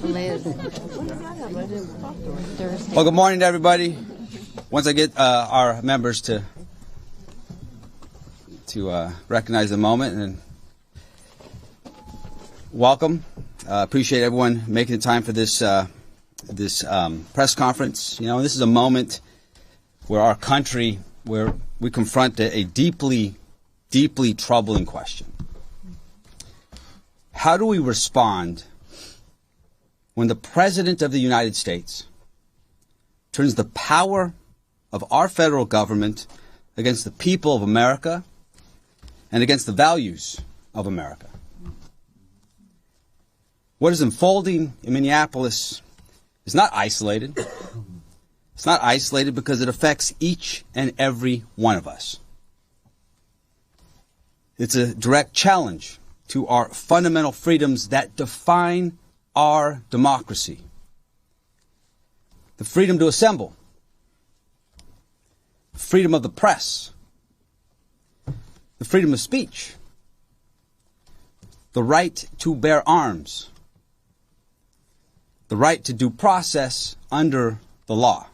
Well, good morning to everybody. Once I get our members to recognize the moment and welcome. Appreciate everyone making the time for this press conference. You know, this is a moment where our country, where we confront a deeply, deeply troubling question. How do we respond when the President of the United States turns the power of our federal government against the people of America and against the values of America? What is unfolding in Minneapolis is not isolated. It's not isolated because it affects each and every one of us. It's a direct challenge to our fundamental freedoms that define our democracy. The freedom to assemble, freedom of the press, the freedom of speech, the right to bear arms, the right to due process under the law.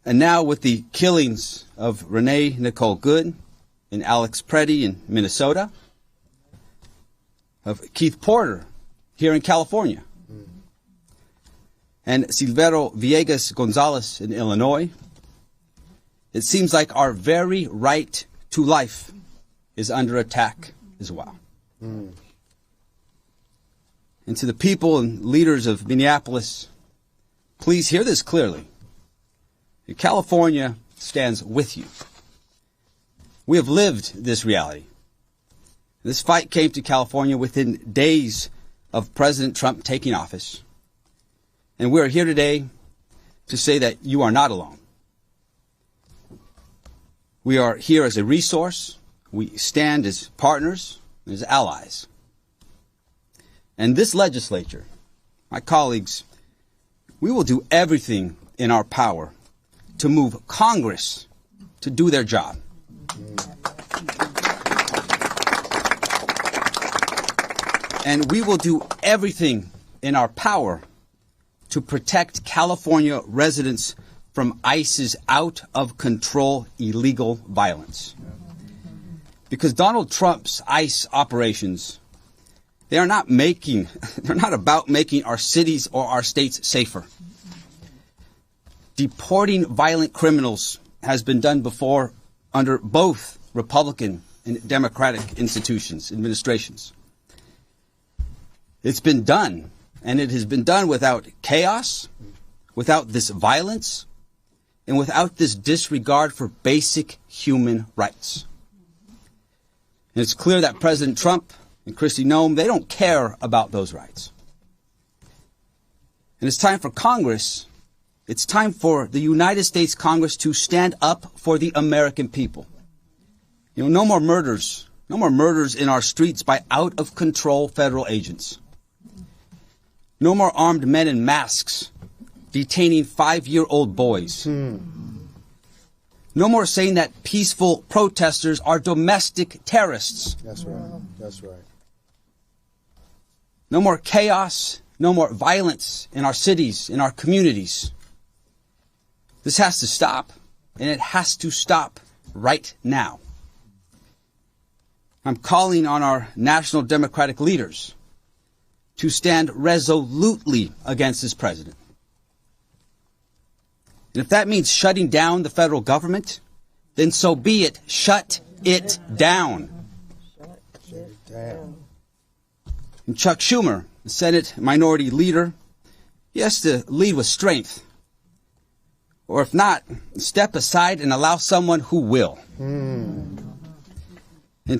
And now with the killings of Renee Nicole Good and Alex Pretti in Minnesota, of Keith Porter here in California, and Silvero Villegas Gonzalez in Illinois, it seems like our very right to life is under attack as well. And to the people and leaders of Minneapolis, please hear this clearly. California stands with you. We have lived this reality. This fight came to California within days of President Trump taking office. And we are here today to say that you are not alone. We are here as a resource. We stand as partners, as allies. And this legislature, my colleagues, we will do everything in our power to move Congress to do their job. And we will do everything in our power to protect California residents from ICE's out-of-control illegal violence. Because Donald Trump's ICE operations, they're not about making our cities or our states safer. Deporting violent criminals has been done before under both Republican and Democratic administrations. It's been done, and it has been done without chaos, without this violence, and without this disregard for basic human rights. And it's clear that President Trump and Kristi Noem, they don't care about those rights. And it's time for Congress, it's time for the United States Congress to stand up for the American people. You know, no more murders in our streets by out-of-control federal agents. No more armed men in masks detaining 5-year-old boys. No more saying that peaceful protesters are domestic terrorists. That's right. That's right. No more chaos, no more violence in our cities, in our communities. This has to stop, and it has to stop right now. I'm calling on our national Democratic leaders to stand resolutely against this president. And if that means shutting down the federal government, then so be it. Shut it down. Shut it down. And Chuck Schumer, the Senate Minority Leader, he has to lead with strength. Or if not, step aside and allow someone who will. And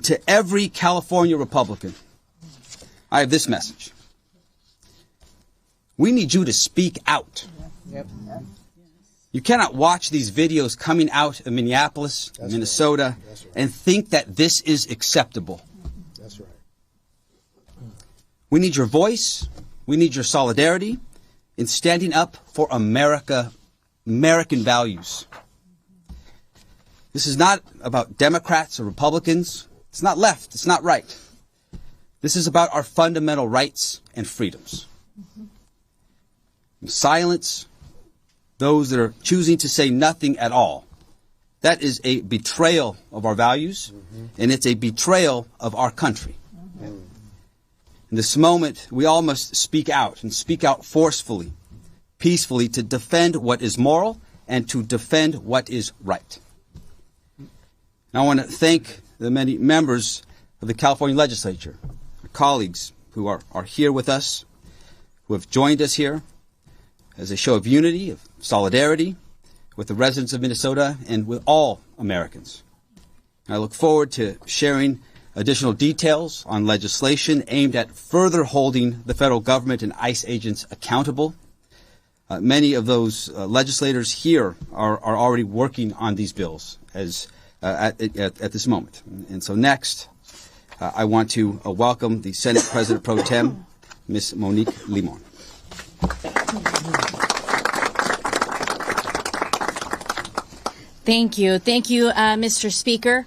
to every California Republican, I have this message. We need you to speak out. Yep. You cannot watch these videos coming out of Minneapolis, Minnesota, right. and think that this is acceptable. That's right. We need your voice. We need your solidarity in standing up for American values. This is not about Democrats or Republicans. It's not left. It's not right. This is about our fundamental rights and freedoms. Silence those that are choosing to say nothing at all. That is a betrayal of our values, and it's a betrayal of our country. In this moment, we all must speak out, and speak out forcefully, peacefully, to defend what is moral and to defend what is right. And I want to thank the many members of the California legislature, our colleagues who are here with us, who have joined us here as a show of unity, of solidarity with the residents of Minnesota and with all Americans. And I look forward to sharing additional details on legislation aimed at further holding the federal government and ICE agents accountable. Many of those legislators here are already working on these bills at this moment. And so next, I want to welcome the Senate President Pro Tem, Ms. Monique Limón. Thank you. Thank you, Mr. Speaker.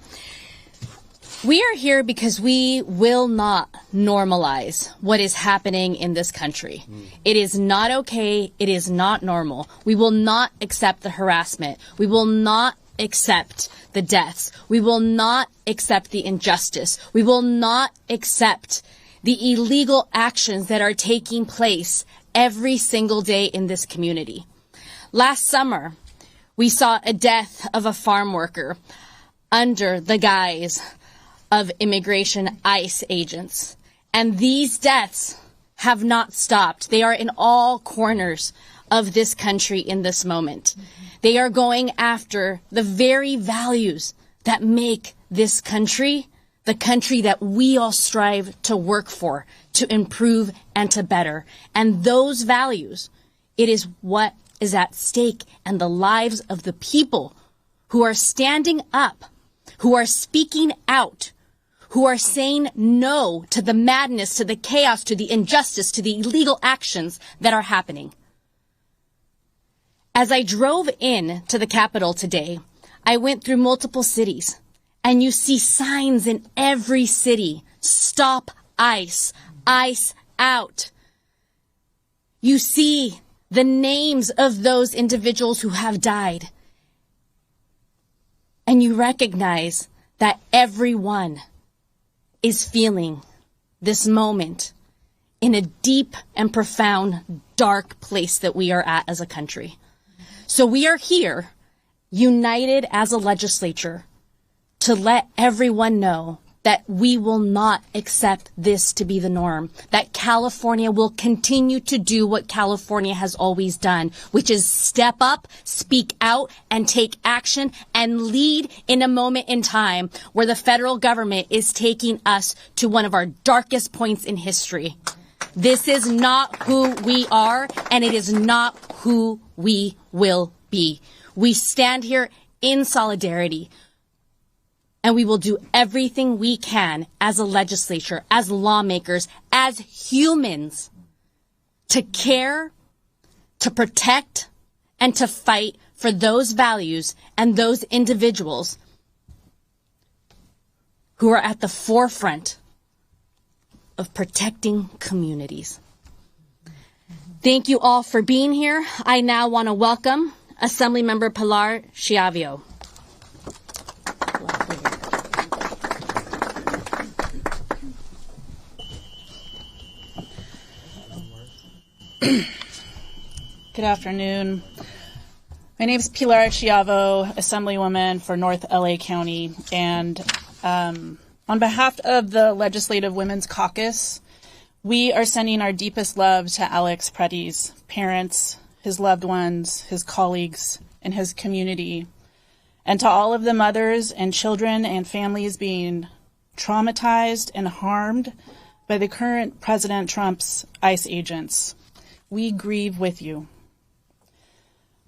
We are here because we will not normalize what is happening in this country. It is not okay. It is not normal. We will not accept the harassment. We will not accept the deaths. We will not accept the injustice. We will not accept the illegal actions that are taking place every single day in this community. Last summer, we saw a death of a farm worker under the guise of immigration ICE agents. And these deaths have not stopped. They are in all corners of this country in this moment. They are going after the very values that make this country the country that we all strive to work for, to improve and to better. And those values, it is what is at stake, and the lives of the people who are standing up, who are speaking out, who are saying no to the madness, to the chaos, to the injustice, to the illegal actions that are happening. As I drove in to the Capitol today, I went through multiple cities, and you see signs in every city: stop ICE, ICE out. You see the names of those individuals who have died. And you recognize that everyone is feeling this moment in a deep and profound, dark place that we are at as a country. So we are here, united as a legislature, to let everyone know that we will not accept this to be the norm, that California will continue to do what California has always done, which is step up, speak out, and take action and lead in a moment in time where the federal government is taking us to one of our darkest points in history. This is not who we are, and it is not who we will be. We stand here in solidarity. And we will do everything we can as a legislature, as lawmakers, as humans, to care, to protect, and to fight for those values and those individuals who are at the forefront of protecting communities. Thank you all for being here. I now want to welcome Assemblymember Pilar Chiavio. Good afternoon. My name is Pilar Chiavo, Assemblywoman for North LA County, and on behalf of the Legislative Women's Caucus, we are sending our deepest love to Alex Pretti's parents, his loved ones, his colleagues, and his community, and to all of the mothers and children and families being traumatized and harmed by the current President Trump's ICE agents. We grieve with you.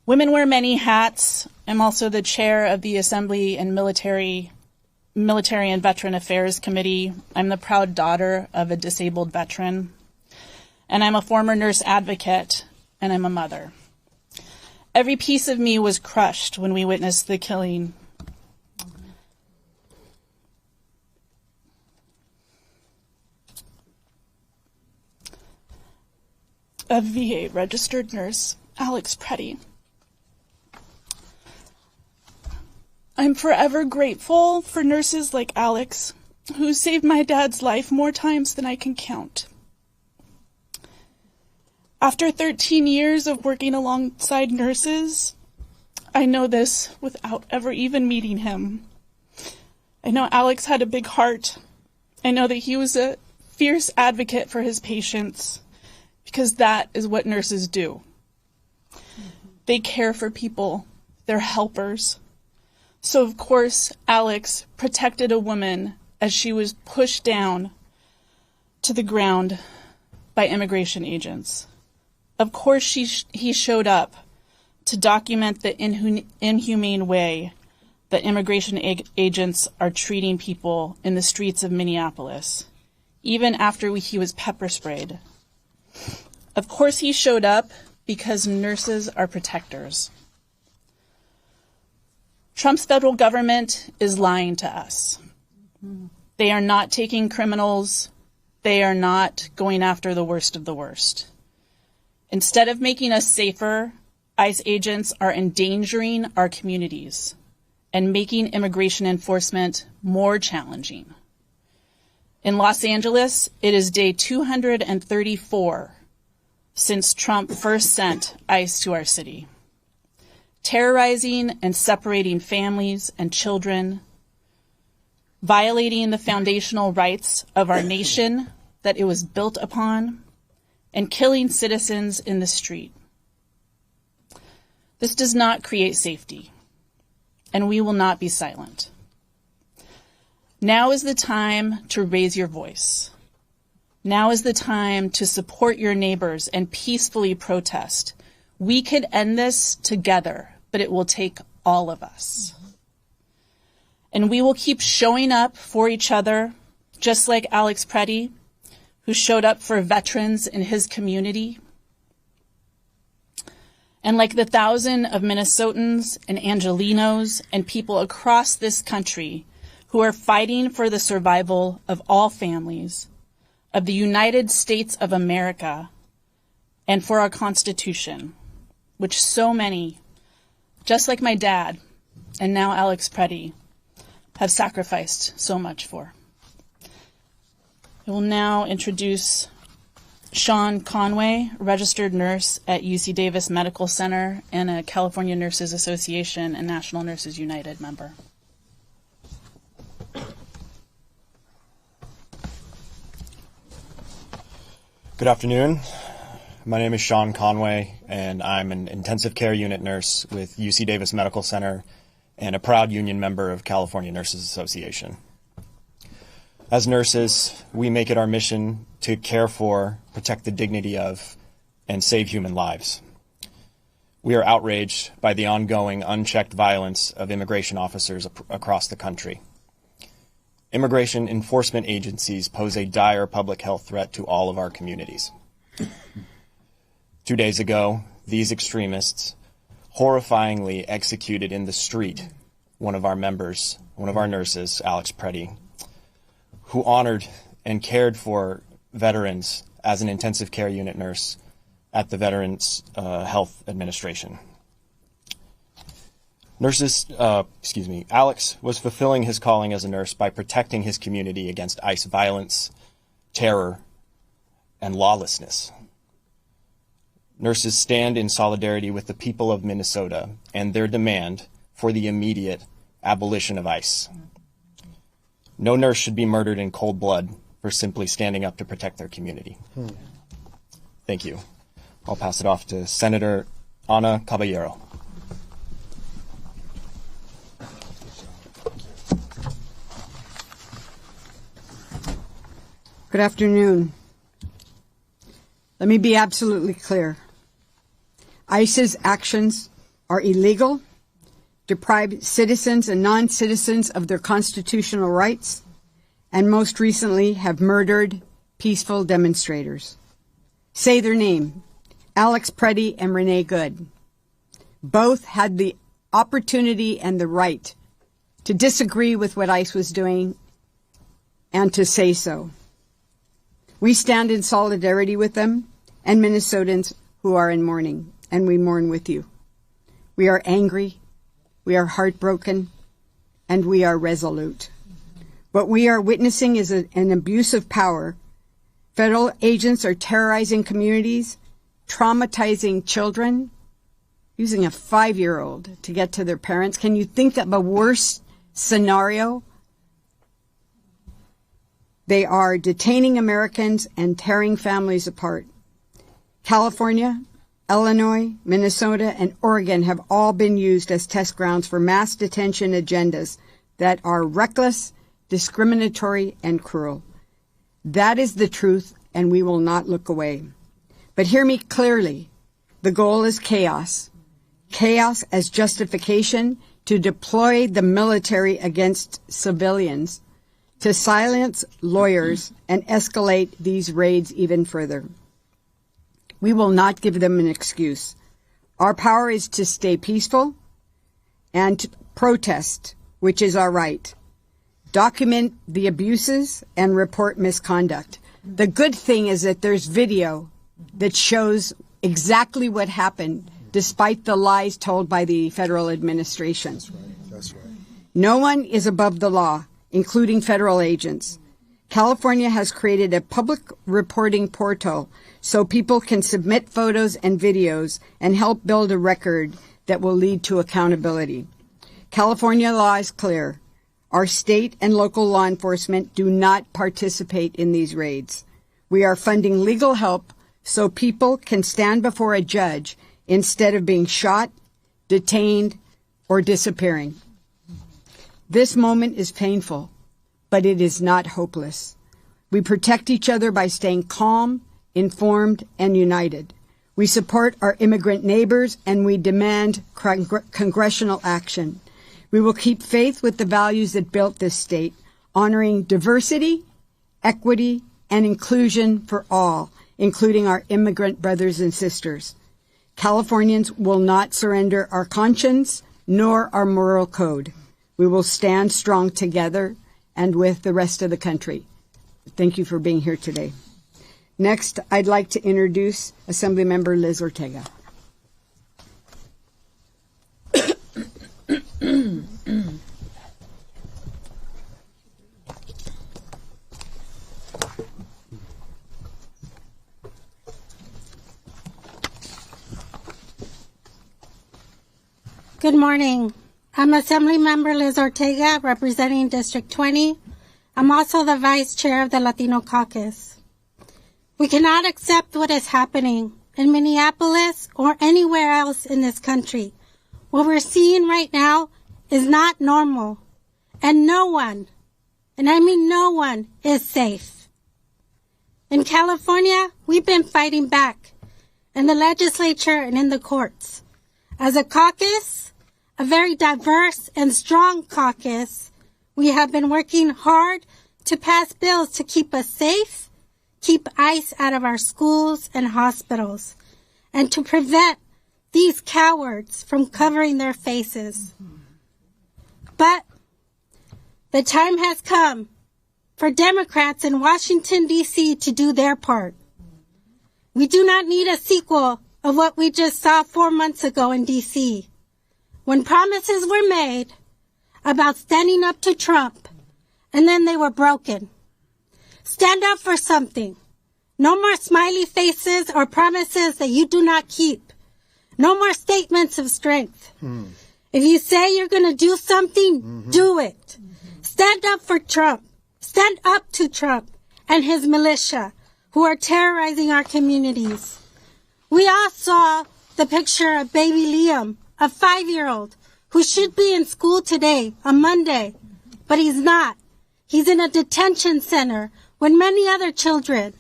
Women wear many hats. I'm also the chair of the Assembly and Military and Veteran Affairs Committee. I'm the proud daughter of a disabled veteran. And I'm a former nurse advocate, and I'm a mother. Every piece of me was crushed when we witnessed the killing. of VA registered nurse Alex Pretti. I'm forever grateful for nurses like Alex, who saved my dad's life more times than I can count. After 13 years of working alongside nurses, I know this without ever even meeting him. I know Alex had a big heart. I know that he was a fierce advocate for his patients, because that is what nurses do. They care for people. They're helpers. So, of course, Alex protected a woman as she was pushed down to the ground by immigration agents. Of course, he showed up to document the inhumane way that immigration agents are treating people in the streets of Minneapolis, even after he was pepper sprayed. Of course, he showed up because nurses are protectors. Trump's federal government is lying to us. They are not taking criminals. They are not going after the worst of the worst. Instead of making us safer, ICE agents are endangering our communities and making immigration enforcement more challenging. In Los Angeles, it is day 234 since Trump first sent ICE to our city, terrorizing and separating families and children, violating the foundational rights of our nation that it was built upon, and killing citizens in the street. This does not create safety, and we will not be silent. Now is the time to raise your voice. Now is the time to support your neighbors and peacefully protest. We could end this together, but it will take all of us. And we will keep showing up for each other, just like Alex Pretti, who showed up for veterans in his community. And like the thousands of Minnesotans and Angelenos and people across this country who are fighting for the survival of all families, of the United States of America, and for our Constitution, which so many, just like my dad, and now Alex Pretti, have sacrificed so much for. I will now introduce Sean Conway, registered nurse at UC Davis Medical Center and a California Nurses Association and National Nurses United member. Good afternoon. My name is Sean Conway, and I'm an intensive care unit nurse with UC Davis Medical Center and a proud union member of California Nurses Association. As nurses, we make it our mission to care for, protect the dignity of, and save human lives. We are outraged by the ongoing unchecked violence of immigration officers across the country. Immigration enforcement agencies pose a dire public health threat to all of our communities. 2 days ago, these extremists horrifyingly executed in the street one of our nurses, Alex Pretti, who honored and cared for veterans as an intensive care unit nurse at the Veterans Health Administration. Alex was fulfilling his calling as a nurse by protecting his community against ICE violence, terror, and lawlessness. Nurses stand in solidarity with the people of Minnesota and their demand for the immediate abolition of ICE. No nurse should be murdered in cold blood for simply standing up to protect their community. Thank you. I'll pass it off to Senator Ana Caballero. Good afternoon. Let me be absolutely clear. ICE's actions are illegal, deprive citizens and non-citizens of their constitutional rights, and most recently have murdered peaceful demonstrators. Say their name, Alex Pretti and Renee Good. Both had the opportunity and the right to disagree with what ICE was doing and to say so. We stand in solidarity with them, and Minnesotans who are in mourning, and we mourn with you. We are angry, we are heartbroken, and we are resolute. What we are witnessing is an abuse of power. Federal agents are terrorizing communities, traumatizing children, using a 5-year-old to get to their parents. Can you think of a worse scenario? They are detaining Americans and tearing families apart. California, Illinois, Minnesota, and Oregon have all been used as test grounds for mass detention agendas that are reckless, discriminatory, and cruel. That is the truth, and we will not look away. But hear me clearly. The goal is chaos. Chaos as justification to deploy the military against civilians, to silence lawyers and escalate these raids even further. We will not give them an excuse. Our power is to stay peaceful and to protest, which is our right. Document the abuses and report misconduct. The good thing is that there's video that shows exactly what happened, despite the lies told by the federal administration. That's right. No one is above the law, including federal agents. California has created a public reporting portal so people can submit photos and videos and help build a record that will lead to accountability. California law is clear. Our state and local law enforcement do not participate in these raids. We are funding legal help so people can stand before a judge instead of being shot, detained, or disappearing. This moment is painful, but it is not hopeless. We protect each other by staying calm, informed, and united. We support our immigrant neighbors, and we demand congressional action. We will keep faith with the values that built this state, honoring diversity, equity, and inclusion for all, including our immigrant brothers and sisters. Californians will not surrender our conscience nor our moral code. We will stand strong together and with the rest of the country. Thank you for being here today. Next, I'd like to introduce Assemblymember Liz Ortega. Good morning. I'm Assemblymember Liz Ortega, representing District 20. I'm also the Vice Chair of the Latino Caucus. We cannot accept what is happening in Minneapolis or anywhere else in this country. What we're seeing right now is not normal. And no one, and I mean no one, is safe. In California, we've been fighting back in the legislature and in the courts. As a caucus, a very diverse and strong caucus, we have been working hard to pass bills to keep us safe, keep ICE out of our schools and hospitals, and to prevent these cowards from covering their faces. But the time has come for Democrats in Washington, D.C. to do their part. We do not need a sequel of what we just saw 4 months ago in D.C., when promises were made about standing up to Trump, and then they were broken. Stand up for something. No more smiley faces or promises that you do not keep. No more statements of strength. If you say you're going to do something, do it. Stand up for Trump. Stand up to Trump and his militia who are terrorizing our communities. We all saw the picture of baby Liam, a 5-year-old, who should be in school today, on Monday, but he's not. He's in a detention center with many other children.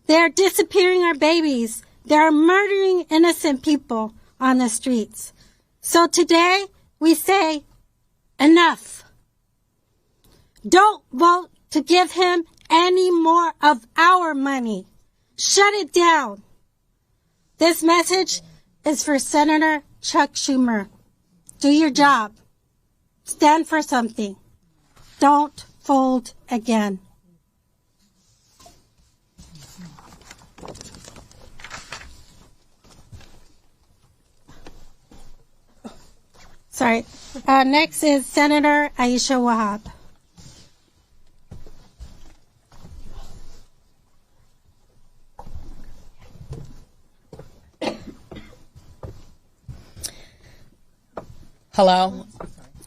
They are disappearing our babies. They are murdering innocent people on the streets. So today, we say, enough. Don't vote to give him any more of our money. Shut it down. This message is for Senator Chuck Schumer. Do your job. Stand for something. Don't fold again. Sorry. Next is Senator Aisha Wahab. Hello,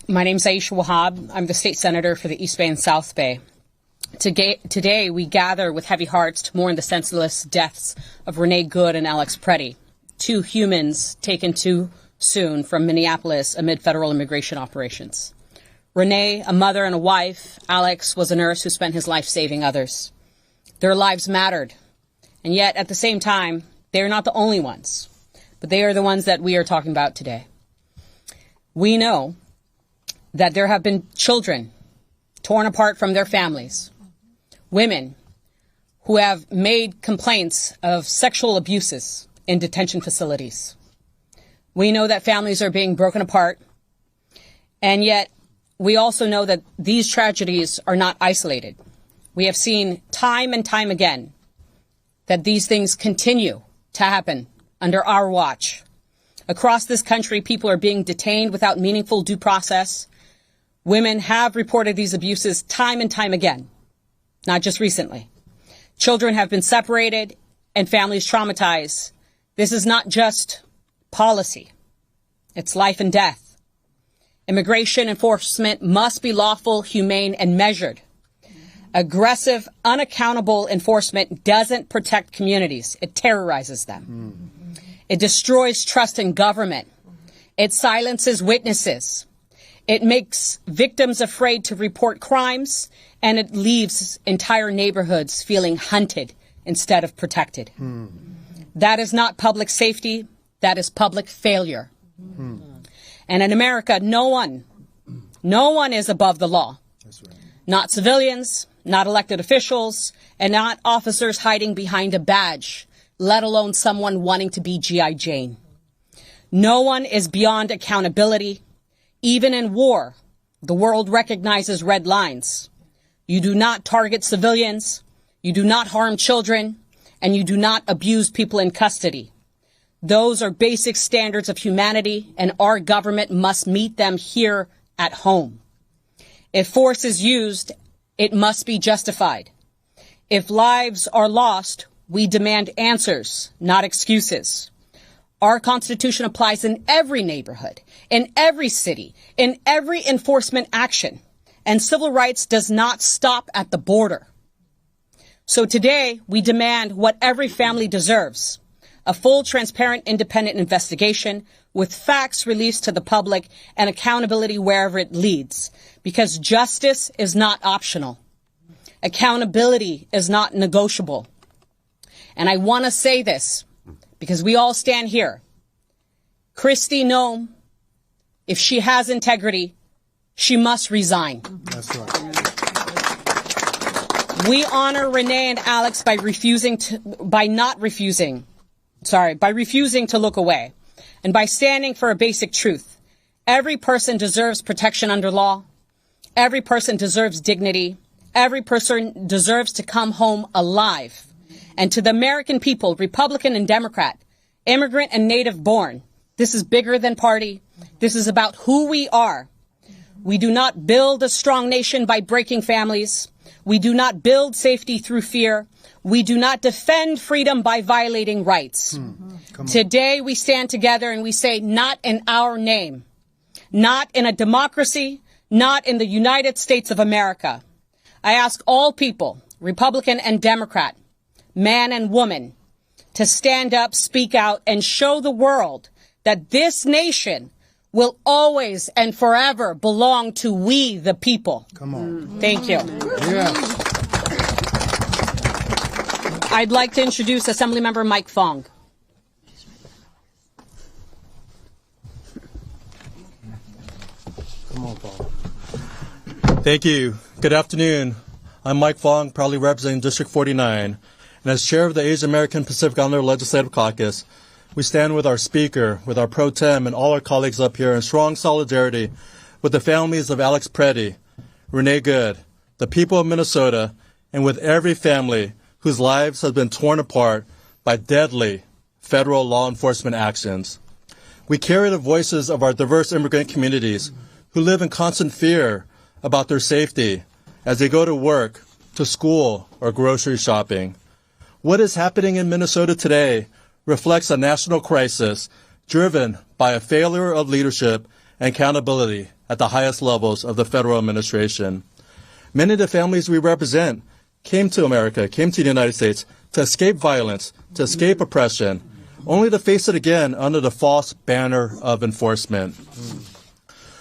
my name is Aisha Wahab. I'm the state senator for the East Bay and South Bay. Today, we gather with heavy hearts to mourn the senseless deaths of Renee Good and Alex Pretti, two humans taken too soon from Minneapolis amid federal immigration operations. Renee, a mother and a wife. Alex was a nurse who spent his life saving others. Their lives mattered, and yet at the same time, they are not the only ones, but they are the ones that we are talking about today. We know that there have been children torn apart from their families, women who have made complaints of sexual abuses in detention facilities. We know that families are being broken apart, and yet we also know that these tragedies are not isolated. We have seen time and time again that these things continue to happen under our watch. Across this country, people are being detained without meaningful due process. Women have reported these abuses time and time again, not just recently. Children have been separated and families traumatized. This is not just policy. It's life and death. Immigration enforcement must be lawful, humane, and measured. Aggressive, unaccountable enforcement doesn't protect communities. It terrorizes them. It destroys trust in government. It silences witnesses. It makes victims afraid to report crimes, and it leaves entire neighborhoods feeling hunted instead of protected. That is not public safety. That is public failure. And in America, no one is above the law. That's right. Not civilians, not elected officials, and not officers hiding behind a badge, let alone someone wanting to be G.I. Jane. No one is beyond accountability. Even in war, the world recognizes red lines. You do not target civilians, you do not harm children, and you do not abuse people in custody. Those are basic standards of humanity, and our government must meet them here at home. If force is used, it must be justified. If lives are lost, we demand answers, not excuses. Our Constitution applies in every neighborhood, in every city, in every enforcement action, and civil rights does not stop at the border. So today, we demand what every family deserves: a full, transparent, independent investigation with facts released to the public and accountability wherever it leads, because justice is not optional. Accountability is not negotiable. And I want to say this because we all stand here. Kristi Noem, if she has integrity, she must resign. That's right. We honor Renee and Alex by refusing to look away and by standing for a basic truth. Every person deserves protection under law. Every person deserves dignity. Every person deserves to come home alive. And to the American people, Republican and Democrat, immigrant and native born, this is bigger than party. This is about who we are. We do not build a strong nation by breaking families. We do not build safety through fear. We do not defend freedom by violating rights. Today we stand together and we say, not in our name, not in a democracy, not in the United States of America. I ask all people, Republican and Democrat, man and woman, to stand up, speak out, and show the world that this nation will always and forever belong to we, the people. Come on. Thank you. Yeah. I'd like to introduce Assemblymember Mike Fong. Come on, Paul. Thank you. Good afternoon. I'm Mike Fong, proudly representing District 49. And as chair of the Asian American Pacific Islander Legislative Caucus, we stand with our speaker, with our pro tem, and all our colleagues up here in strong solidarity with the families of Alex Pretti, Renee Good, the people of Minnesota, and with every family whose lives have been torn apart by deadly federal law enforcement actions. We carry the voices of our diverse immigrant communities who live in constant fear about their safety as they go to work, to school, or grocery shopping. What is happening in Minnesota today reflects a national crisis driven by a failure of leadership and accountability at the highest levels of the federal administration. Many of the families we represent came to America, came to the United States to escape violence, to escape oppression, only to face it again under the false banner of enforcement.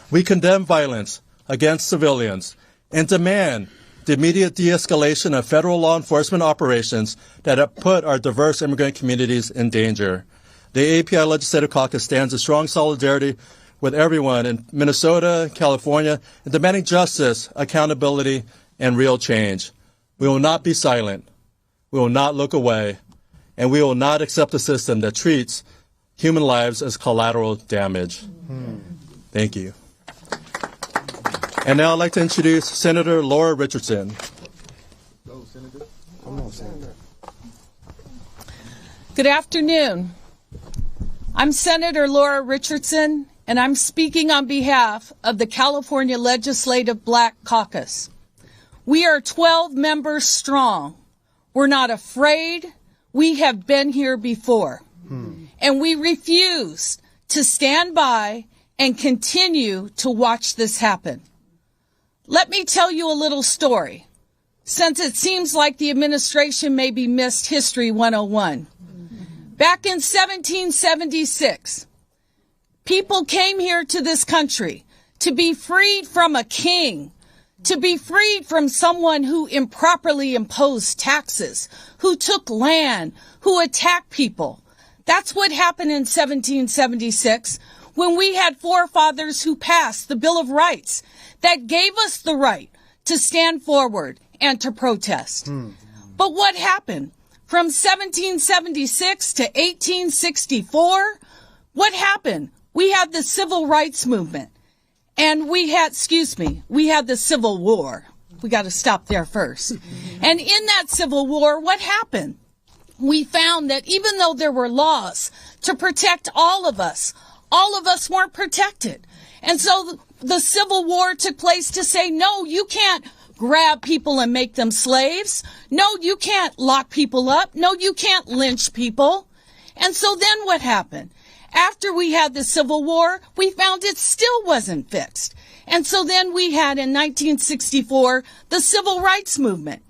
We condemn violence against civilians and demand the immediate de-escalation of federal law enforcement operations that have put our diverse immigrant communities in danger. The API Legislative Caucus stands in strong solidarity with everyone in Minnesota, California, in demanding justice, accountability, and real change. We will not be silent. We will not look away. And we will not accept a system that treats human lives as collateral damage. Thank you. And now I'd like to introduce Senator Laura Richardson. Go, Senator. Come on, Senator. Good afternoon. I'm Senator Laura Richardson, and I'm speaking on behalf of the California Legislative Black Caucus. We are 12 members strong. We're not afraid. We have been here before. And we refuse to stand by and continue to watch this happen. Let me tell you a little story, since it seems like the administration maybe missed History 101. Back in 1776, people came here to this country to be freed from a king, to be freed from someone who improperly imposed taxes, who took land, who attacked people. That's what happened in 1776 when we had forefathers who passed the Bill of Rights that gave us the right to stand forward and to protest. But what happened? From 1776 to 1864, what happened? We had the Civil Rights Movement. And we had the Civil War. We got to stop there first. And in that Civil War, what happened? We found that even though there were laws to protect all of us weren't protected. And so the Civil War took place to say, no, you can't grab people and make them slaves. No, you can't lock people up. No, you can't lynch people. And so then what happened? After we had the Civil War, we found it still wasn't fixed. And so then we had in 1964 the Civil Rights Movement.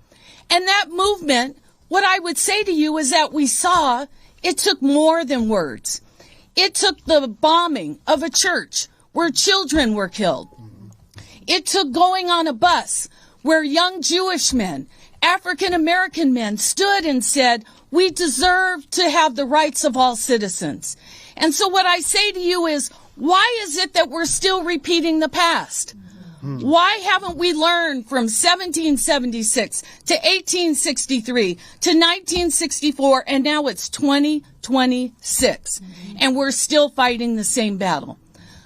And that movement, what I would say to you is that we saw it took more than words. It took the bombing of a church where children were killed. It took going on a bus where young Jewish men, African American men stood and said, we deserve to have the rights of all citizens. And so what I say to you is, why is it that we're still repeating the past? Why haven't we learned from 1776 to 1863 to 1964 and now it's 2026 and we're still fighting the same battle?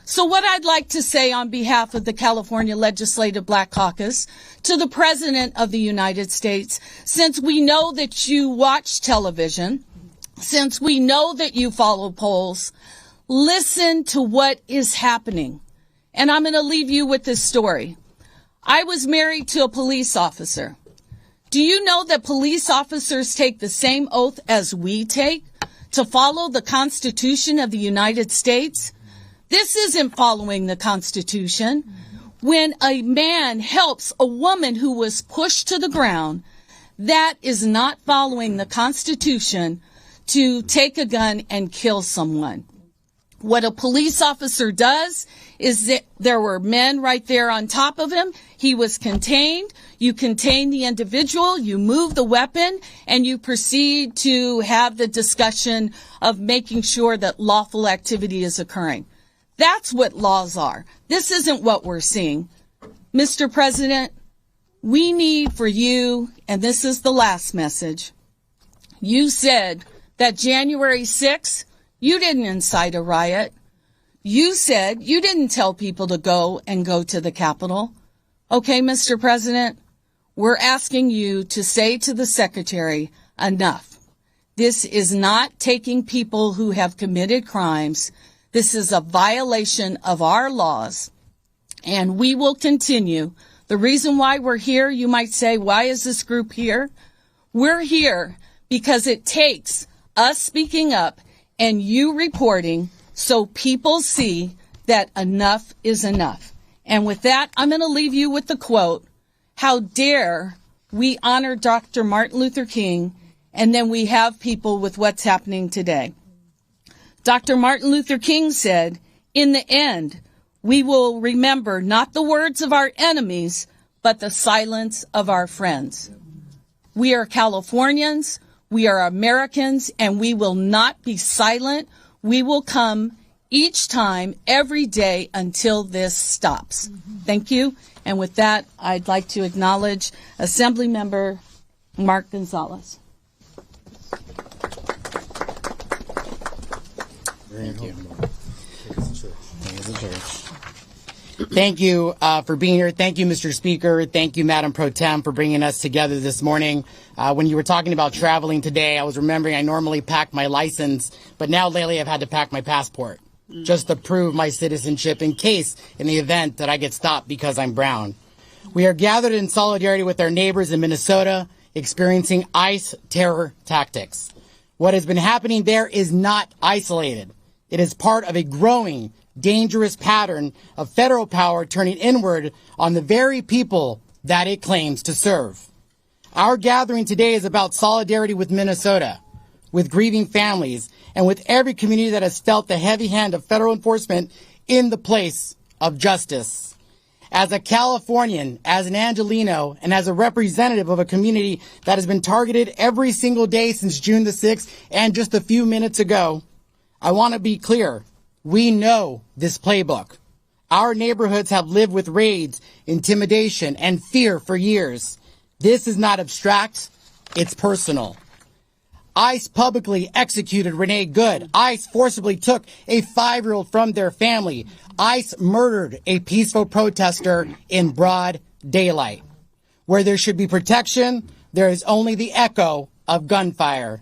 So what I'd like to say on behalf of the California Legislative Black Caucus to the President of the United States, since we know that you watch television, since we know that you follow polls, listen to what is happening. And I'm going to leave you with this story. I was married to a police officer. Do you know that police officers take the same oath as we take to follow the Constitution of the United States? This isn't following the Constitution. When a man helps a woman who was pushed to the ground, that is not following the Constitution to take a gun and kill someone. What a police officer does is that there were men right there on top of him. He was contained. You contain the individual, you move the weapon, and you proceed to have the discussion of making sure that lawful activity is occurring. That's what laws are. This isn't what we're seeing. Mr. President, we need for you, and this is the last message, you said that January 6th, you didn't incite a riot. You said you didn't tell people to go to the Capitol. Okay, Mr. President, we're asking you to say to the Secretary, enough. This is not taking people who have committed crimes. This is a violation of our laws, and we will continue. The reason why we're here, you might say, why is this group here? We're here because it takes us speaking up and you reporting so people see that enough is enough. And with that, I'm going to leave you with the quote, how dare we honor Dr. Martin Luther King, and then we have people with what's happening today. Dr. Martin Luther King said, in the end, we will remember not the words of our enemies, but the silence of our friends. We are Californians, we are Americans, and we will not be silent. We will come each time, every day, until this stops. Thank you. And with that, I'd like to acknowledge Assembly Member Mark Gonzalez. Thank you. Thank you for being here. Thank you, Mr. Speaker. Thank you, Madam Pro Tem, for bringing us together this morning. When you were talking about traveling today, I was remembering I normally pack my license, but now lately I've had to pack my passport just to prove my citizenship in the event that I get stopped because I'm brown. We are gathered in solidarity with our neighbors in Minnesota experiencing ICE terror tactics. What has been happening there is not isolated. It is part of a growing, dangerous pattern of federal power turning inward on the very people that it claims to serve. Our gathering today is about solidarity with Minnesota, with grieving families, and with every community that has felt the heavy hand of federal enforcement in the place of justice. As a Californian, as an Angelino, and as a representative of a community that has been targeted every single day since June the 6th and just a few minutes ago, I want to be clear. We know this playbook. Our neighborhoods have lived with raids, intimidation, and fear for years. This is not abstract, it's personal. ICE publicly executed Renee Good. ICE forcibly took a 5-year-old from their family. ICE murdered a peaceful protester in broad daylight. Where there should be protection, there is only the echo of gunfire.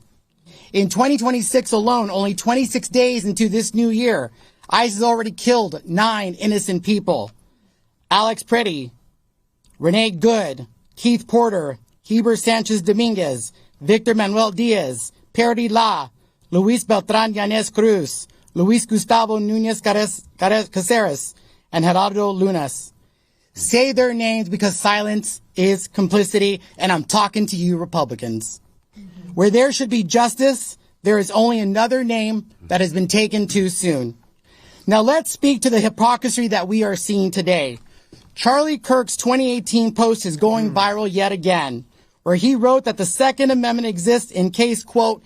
In 2026 alone, only 26 days into this new year, ICE has already killed 9 innocent people. Alex Pretti, Renee Good, Keith Porter, Heber Sanchez Dominguez, Victor Manuel Diaz, Perry La, Luis Beltran Yanez Cruz, Luis Gustavo Nunez Caceres, and Gerardo Lunas. Say their names because silence is complicity, and I'm talking to you Republicans. Where there should be justice, there is only another name that has been taken too soon. Now let's speak to the hypocrisy that we are seeing today. Charlie Kirk's 2018 post is going viral yet again, where he wrote that the Second Amendment exists in case, quote,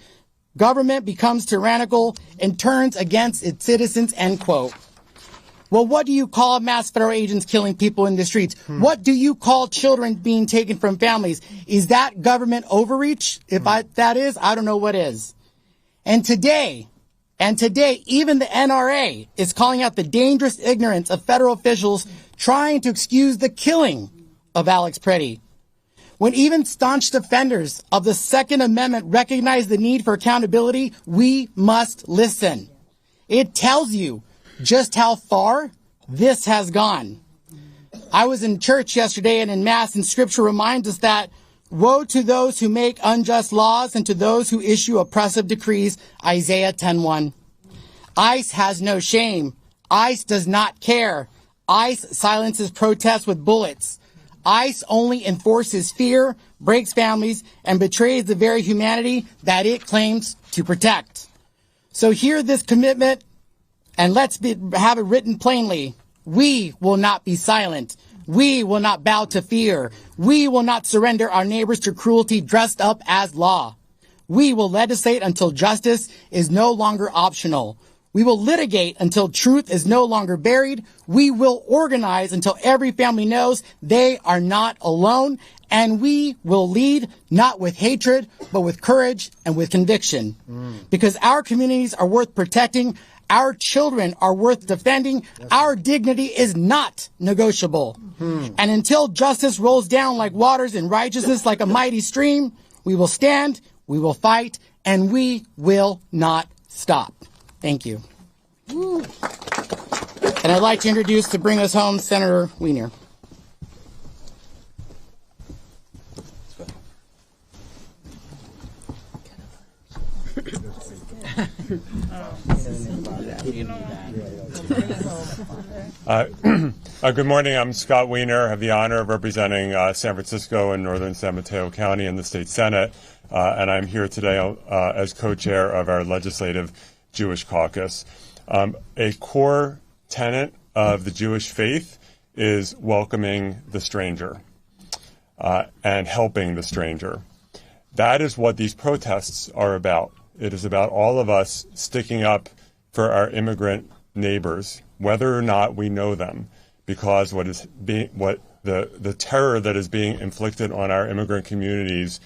government becomes tyrannical and turns against its citizens, end quote. Well, what do you call mass federal agents killing people in the streets? What do you call children being taken from families? Is that government overreach? That is, I don't know what is. And today, even the NRA is calling out the dangerous ignorance of federal officials trying to excuse the killing of Alex Pretti. When even staunch defenders of the Second Amendment recognize the need for accountability, we must listen. It tells you just how far this has gone. I was in church yesterday and in Mass, and Scripture reminds us that woe to those who make unjust laws and to those who issue oppressive decrees, Isaiah 10:1. ICE has no shame. ICE does not care. ICE silences protests with bullets. ICE only enforces fear, breaks families, and betrays the very humanity that it claims to protect. So hear this commitment, and let's have it written plainly. We will not be silent. We will not bow to fear. We will not surrender our neighbors to cruelty dressed up as law. We will legislate until justice is no longer optional. We will litigate until truth is no longer buried. We will organize until every family knows they are not alone. And we will lead not with hatred, but with courage and with conviction. Because our communities are worth protecting. Our children are worth defending. Our dignity is not negotiable. And until justice rolls down like waters and righteousness like a mighty stream, we will stand, we will fight, and we will not stop. Thank you. And I'd like to introduce to bring us home Senator Wiener. Good morning. I'm Scott Wiener. I have the honor of representing San Francisco and northern San Mateo County in the state Senate, and I'm here today as co-chair of our legislative Jewish caucus. A core tenet of the Jewish faith is welcoming the stranger and helping the stranger. That is what these protests are about. It is about all of us sticking up for our immigrant neighbors, whether or not we know them, because the terror that is being inflicted on our immigrant communities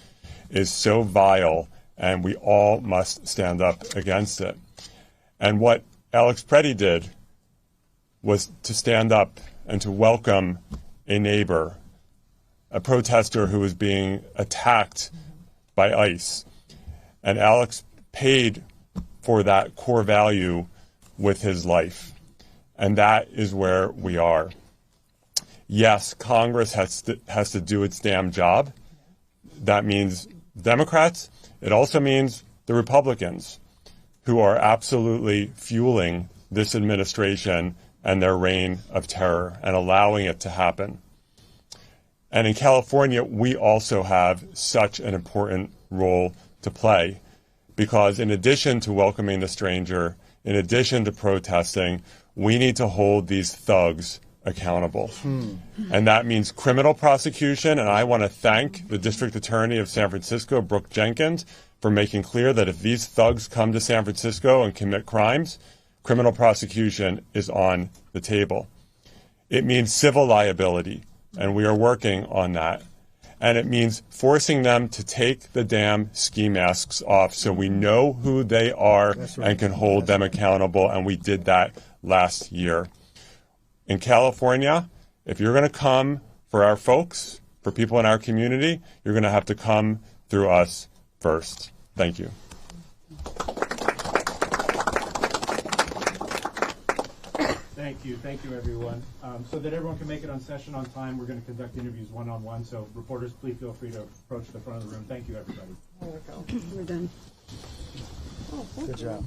is so vile, and we all must stand up against it. And what Alex Pretti did was to stand up and to welcome a neighbor, a protester who was being attacked by ICE. And Alex paid for that core value with his life. And that is where we are. Yes, Congress has to do its damn job. That means Democrats. It also means the Republicans, who are absolutely fueling this administration and their reign of terror and allowing it to happen. And in California, we also have such an important role to play, because in addition to welcoming the stranger, in addition to protesting, we need to hold these thugs accountable. And that means criminal prosecution, and I want to thank the District Attorney of San Francisco, Brooke Jenkins, for making clear that if these thugs come to San Francisco and commit crimes, criminal prosecution is on the table. It means civil liability, and we are working on that. And it means forcing them to take the damn ski masks off so we know who they are and can hold them accountable, and we did that last year. In California, if you're going to come for our folks, for people in our community, you're going to have to come through us first. Thank you. Thank you, everyone. So that everyone can make it on session on time, we're going to conduct interviews one-on-one. So reporters, please feel free to approach the front of the room. Thank you, everybody. We're done. Good job.